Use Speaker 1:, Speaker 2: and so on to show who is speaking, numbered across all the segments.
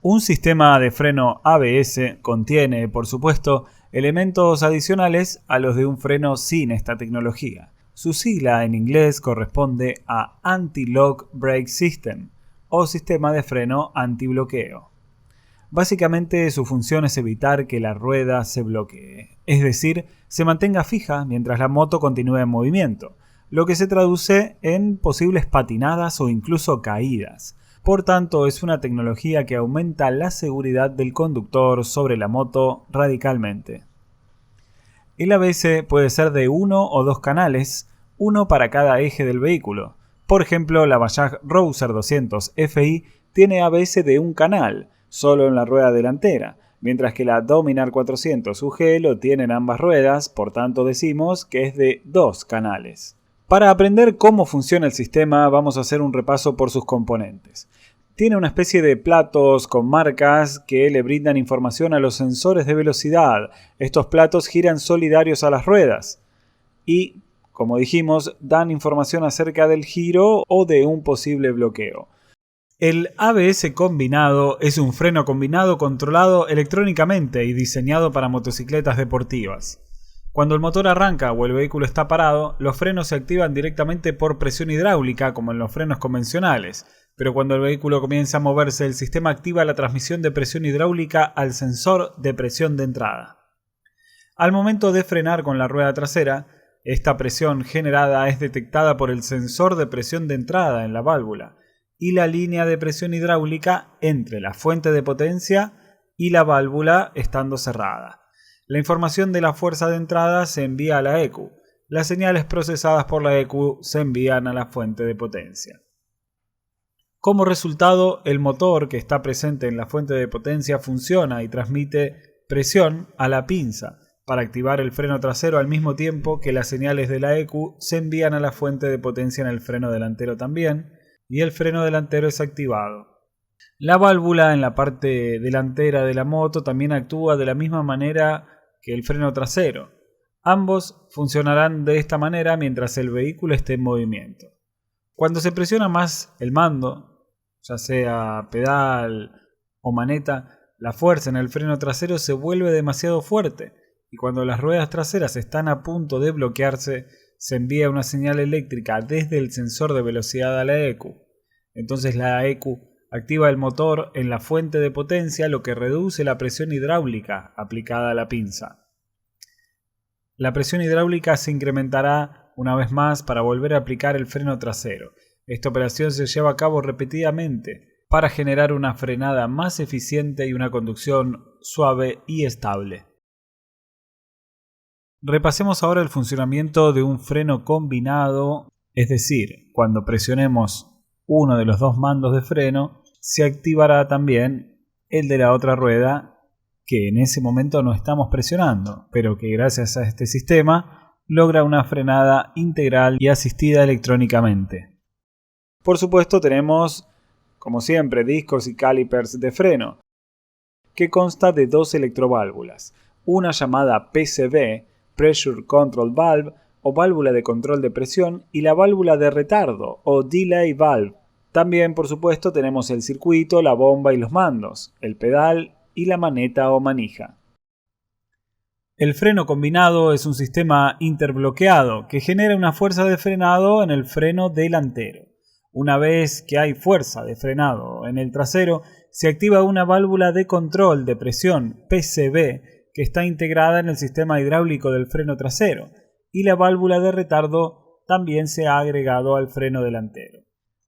Speaker 1: Un sistema de freno ABS contiene, por supuesto, elementos adicionales a los de un freno sin esta tecnología. Su sigla en inglés corresponde a Anti-Lock Brake System o sistema de freno antibloqueo. Básicamente su función es evitar que la rueda se bloquee, es decir, se mantenga fija mientras la moto continúe en movimiento, lo que se traduce en posibles patinadas o incluso caídas. Por tanto, es una tecnología que aumenta la seguridad del conductor sobre la moto radicalmente. El ABS puede ser de 1 o 2 canales, uno para cada eje del vehículo. Por ejemplo, la Bajaj Rouser 200 FI tiene ABS de un canal, solo en la rueda delantera, mientras que la Dominar 400 UG lo tiene en ambas ruedas, por tanto decimos que es de 2 canales. Para aprender cómo funciona el sistema, vamos a hacer un repaso por sus componentes. Tiene una especie de platos con marcas que le brindan información a los sensores de velocidad. Estos platos giran solidarios a las ruedas y, como dijimos, dan información acerca del giro o de un posible bloqueo. El ABS combinado es un freno combinado controlado electrónicamente y diseñado para motocicletas deportivas. Cuando el motor arranca o el vehículo está parado, los frenos se activan directamente por presión hidráulica como en los frenos convencionales, pero cuando el vehículo comienza a moverse, el sistema activa la transmisión de presión hidráulica al sensor de presión de entrada. Al momento de frenar con la rueda trasera, esta presión generada es detectada por el sensor de presión de entrada en la válvula y la línea de presión hidráulica entre la fuente de potencia y la válvula estando cerrada. La información de la fuerza de entrada se envía a la ECU. Las señales procesadas por la ECU se envían a la fuente de potencia. Como resultado, el motor que está presente en la fuente de potencia funciona y transmite presión a la pinza para activar el freno trasero al mismo tiempo que las señales de la ECU se envían a la fuente de potencia en el freno delantero también, y el freno delantero es activado. La válvula en la parte delantera de la moto también actúa de la misma manera que el freno trasero. Ambos funcionarán de esta manera mientras el vehículo esté en movimiento. Cuando se presiona más el mando, ya sea pedal o maneta, la fuerza en el freno trasero se vuelve demasiado fuerte y cuando las ruedas traseras están a punto de bloquearse, se envía una señal eléctrica desde el sensor de velocidad a la ECU. Entonces la ECU activa el motor en la fuente de potencia, lo que reduce la presión hidráulica aplicada a la pinza. La presión hidráulica se incrementará una vez más para volver a aplicar el freno trasero. Esta operación se lleva a cabo repetidamente para generar una frenada más eficiente y una conducción suave y estable. Repasemos ahora el funcionamiento de un freno combinado, es decir, cuando presionemos uno de los dos mandos de freno, se activará también el de la otra rueda que en ese momento no estamos presionando, pero que gracias a este sistema logra una frenada integral y asistida electrónicamente. Por supuesto tenemos, como siempre, discos y calipers de freno, que consta de dos electroválvulas, una llamada PCV, Pressure Control Valve, o válvula de control de presión, y la válvula de retardo, o Delay Valve. También, por supuesto, tenemos el circuito, la bomba y los mandos, el pedal y la maneta o manija. El freno combinado es un sistema interbloqueado que genera una fuerza de frenado en el freno delantero. Una vez que hay fuerza de frenado en el trasero, se activa una válvula de control de presión PCV que está integrada en el sistema hidráulico del freno trasero, y la válvula de retardo también se ha agregado al freno delantero.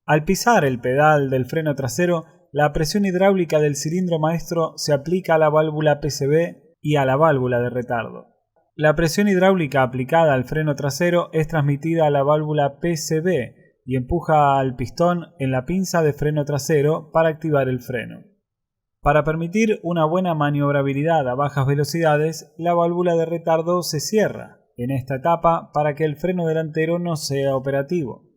Speaker 1: Al pisar el pedal del freno trasero, la presión hidráulica del cilindro maestro se aplica a la válvula PCV y a la válvula de retardo. La presión hidráulica aplicada al freno trasero es transmitida a la válvula PCV y empuja al pistón en la pinza de freno trasero para activar el freno. Para permitir una buena maniobrabilidad a bajas velocidades, la válvula de retardo se cierra en esta etapa para que el freno delantero no sea operativo.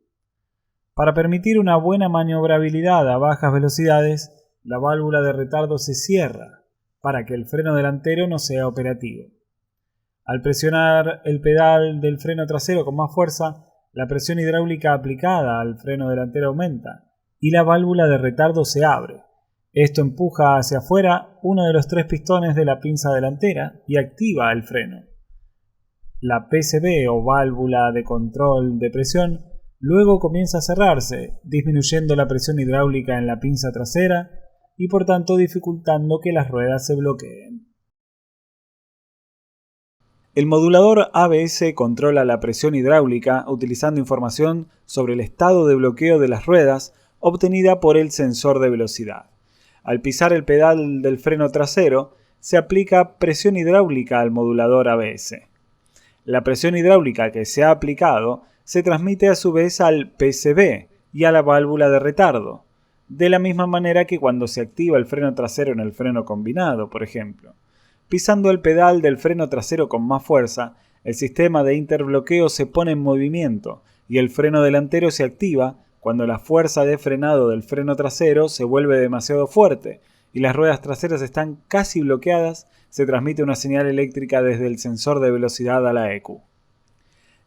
Speaker 1: Para permitir una buena maniobrabilidad a bajas velocidades, la válvula de retardo se cierra para que el freno delantero no sea operativo. Al presionar el pedal del freno trasero con más fuerza, la presión hidráulica aplicada al freno delantero aumenta y la válvula de retardo se abre. Esto empuja hacia afuera uno de los 3 pistones de la pinza delantera y activa el freno. La PCV o válvula de control de presión luego comienza a cerrarse, disminuyendo la presión hidráulica en la pinza trasera y por tanto dificultando que las ruedas se bloqueen. El modulador ABS controla la presión hidráulica utilizando información sobre el estado de bloqueo de las ruedas obtenida por el sensor de velocidad. Al pisar el pedal del freno trasero, se aplica presión hidráulica al modulador ABS. La presión hidráulica que se ha aplicado se transmite a su vez al PCV y a la válvula de retardo, de la misma manera que cuando se activa el freno trasero en el freno combinado, por ejemplo. Pisando el pedal del freno trasero con más fuerza, el sistema de interbloqueo se pone en movimiento y el freno delantero se activa cuando la fuerza de frenado del freno trasero se vuelve demasiado fuerte y las ruedas traseras están casi bloqueadas. Se transmite una señal eléctrica desde el sensor de velocidad a la ECU.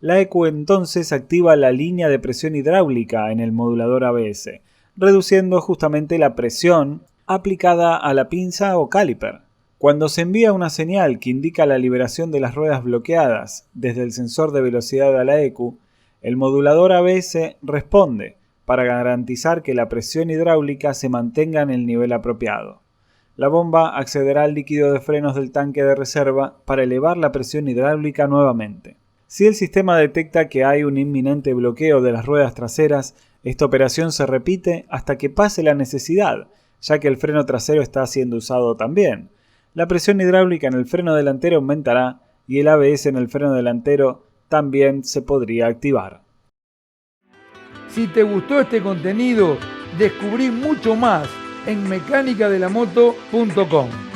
Speaker 1: La ECU entonces activa la línea de presión hidráulica en el modulador ABS, reduciendo justamente la presión aplicada a la pinza o caliper. Cuando se envía una señal que indica la liberación de las ruedas bloqueadas desde el sensor de velocidad a la ECU, el modulador ABS responde para garantizar que la presión hidráulica se mantenga en el nivel apropiado. La bomba accederá al líquido de frenos del tanque de reserva para elevar la presión hidráulica nuevamente. Si el sistema detecta que hay un inminente bloqueo de las ruedas traseras, esta operación se repite hasta que pase la necesidad, ya que el freno trasero está siendo usado también. La presión hidráulica en el freno delantero aumentará y el ABS en el freno delantero también se podría activar.
Speaker 2: Si te gustó este contenido, descubrí mucho más en mecánicadelamoto.com.